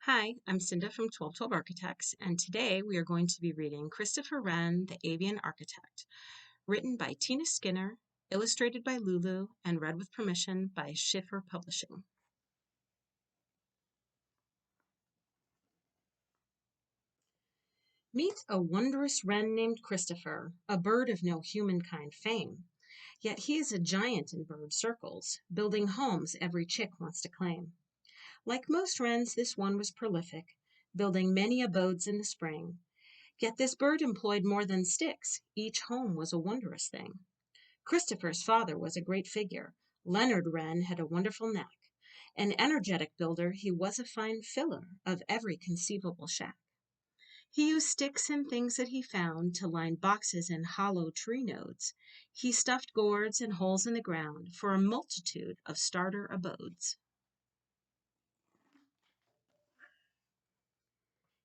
Hi, I'm Cinda from 1212 Architects, and today we are going to be reading Wren The Avian Architect, written by Tina Skinner, illustrated by Lulu, and read with permission by Schiffer Publishing. Meet a wondrous wren named Christopher, a bird of no humankind fame. Yet he is a giant in bird circles, building homes every chick wants to claim. Like most wrens, this one was prolific, building many abodes in the spring. Yet this bird employed more than sticks. Each home was a wondrous thing. Christopher's father was a great figure. Leonard Wren had a wonderful knack. An energetic builder, he was a fine filler of every conceivable shack. He used sticks and things that he found to line boxes and hollow tree nodes. He stuffed gourds and holes in the ground for a multitude of starter abodes.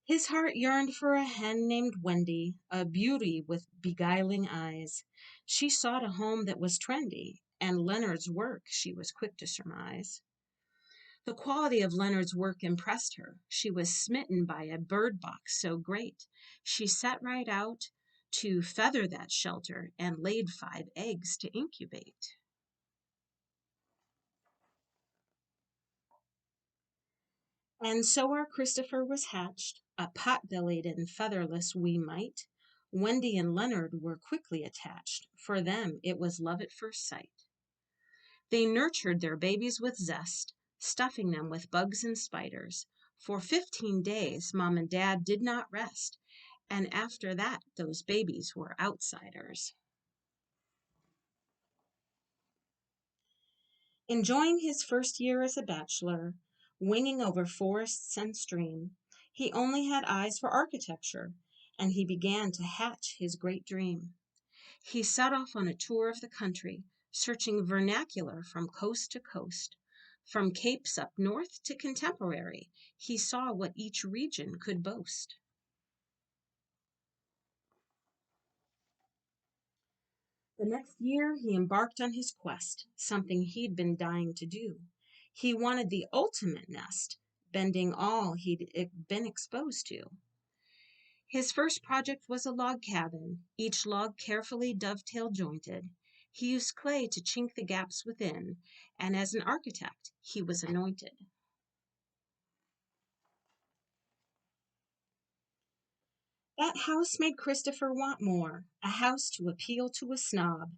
His heart yearned for a hen named Wendy, a beauty with beguiling eyes. She sought a home that was trendy, and Leonard's work she was quick to surmise. The quality of Leonard's work impressed her. She was smitten by a bird box so great. She set right out to feather that shelter and laid 5 eggs to incubate. And so our Christopher was hatched, a pot-bellied and featherless wee mite. Wendy and Leonard were quickly attached. For them it was love at first sight. They nurtured their babies with zest, stuffing them with bugs and spiders. For 15 days Mom and Dad did not rest, and after that those babies were outsiders. Enjoying his first year as a bachelor, winging over forests and stream, he only had eyes for architecture, and he began to hatch his great dream. He set off on a tour of the country, searching vernacular from coast to coast. From capes up north to contemporary, he saw what each region could boast. The next year he embarked on his quest, something he'd been dying to do. He wanted the ultimate nest, bending all he'd been exposed to. His first project was a log cabin, each log carefully dovetail jointed. He used clay to chink the gaps within, and as an architect he was anointed. That house made Christopher want more, a house to appeal to a snob.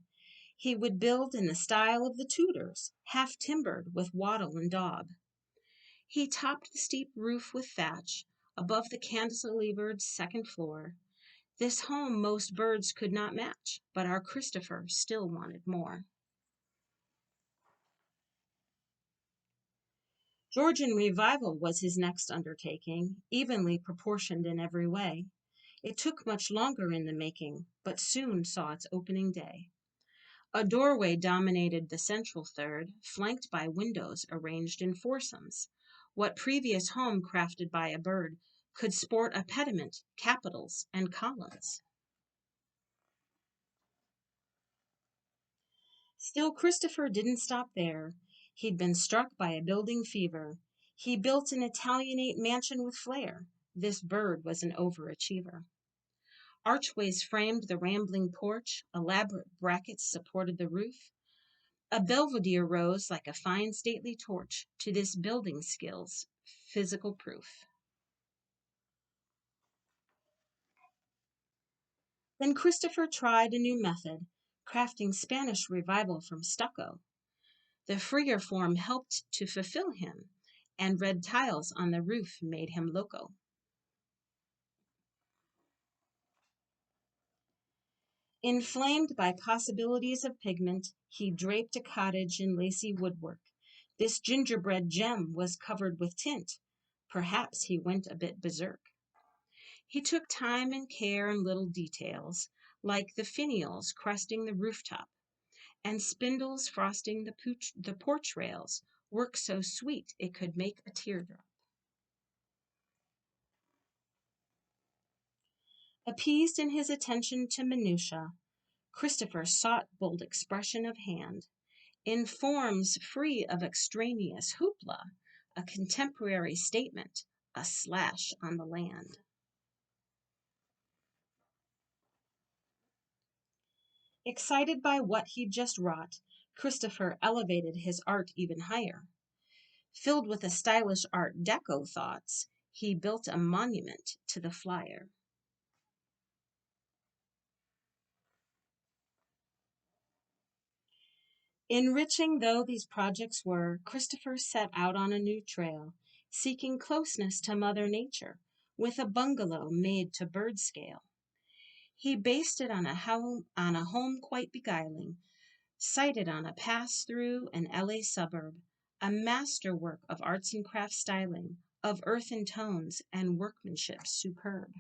He would build in the style of the Tudors, half timbered with wattle and daub. He topped the steep roof with thatch, above the cantilevered second floor. This home most birds could not match, but our Christopher still wanted more. Georgian revival was his next undertaking, evenly proportioned in every way. It took much longer in the making, but soon saw its opening day. A doorway dominated the central third, flanked by windows arranged in foursomes. What previous home crafted by a bird could sport a pediment, capitals, and columns? Still, Christopher didn't stop there. He'd been struck by a building fever. He built an Italianate mansion with flair. This bird was an overachiever. Archways framed the rambling porch, elaborate brackets supported the roof. A belvedere rose like a fine stately torch to this building skill's physical proof. Then Christopher tried a new method, crafting Spanish revival from stucco. The freer form helped to fulfill him, and red tiles on the roof made him loco. Inflamed by possibilities of pigment, he draped a cottage in lacy woodwork. This gingerbread gem was covered with tint. Perhaps he went a bit berserk. He took time and care in little details, like the finials crusting the rooftop, and spindles frosting the porch rails, work so sweet it could make a teardrop. Appeased in his attention to minutiae, Christopher sought bold expression of hand, in forms free of extraneous hoopla, a contemporary statement, a slash on the land. Excited by what he'd just wrought, Christopher elevated his art even higher. Filled with a stylish Art Deco thoughts, he built a monument to the flyer. Enriching though these projects were, Christopher set out on a new trail, seeking closeness to Mother Nature, with a bungalow made to bird scale. He based it on a home quite beguiling, sited on a pass through an LA suburb, a masterwork of arts and crafts styling, of earthen tones and workmanship superb.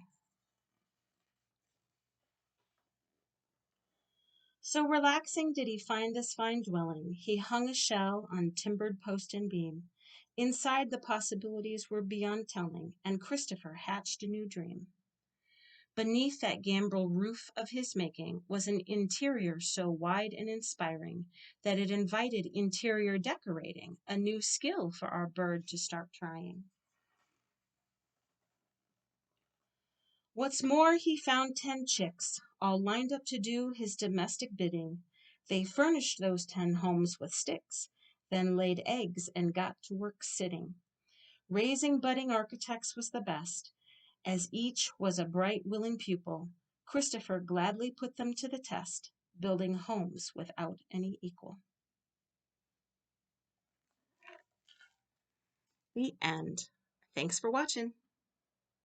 So relaxing did he find this fine dwelling, he hung a shell on timbered post and beam. Inside the possibilities were beyond telling, and Christopher hatched a new dream. Beneath that gambrel roof of his making was an interior so wide and inspiring that it invited interior decorating, a new skill for our bird to start trying. What's more, he found 10 chicks, all lined up to do his domestic bidding. They furnished those 10 homes with sticks, then laid eggs and got to work sitting. Raising budding architects was the best. As each was a bright, willing pupil, Christopher gladly put them to the test, building homes without any equal. The end. Thanks for watching.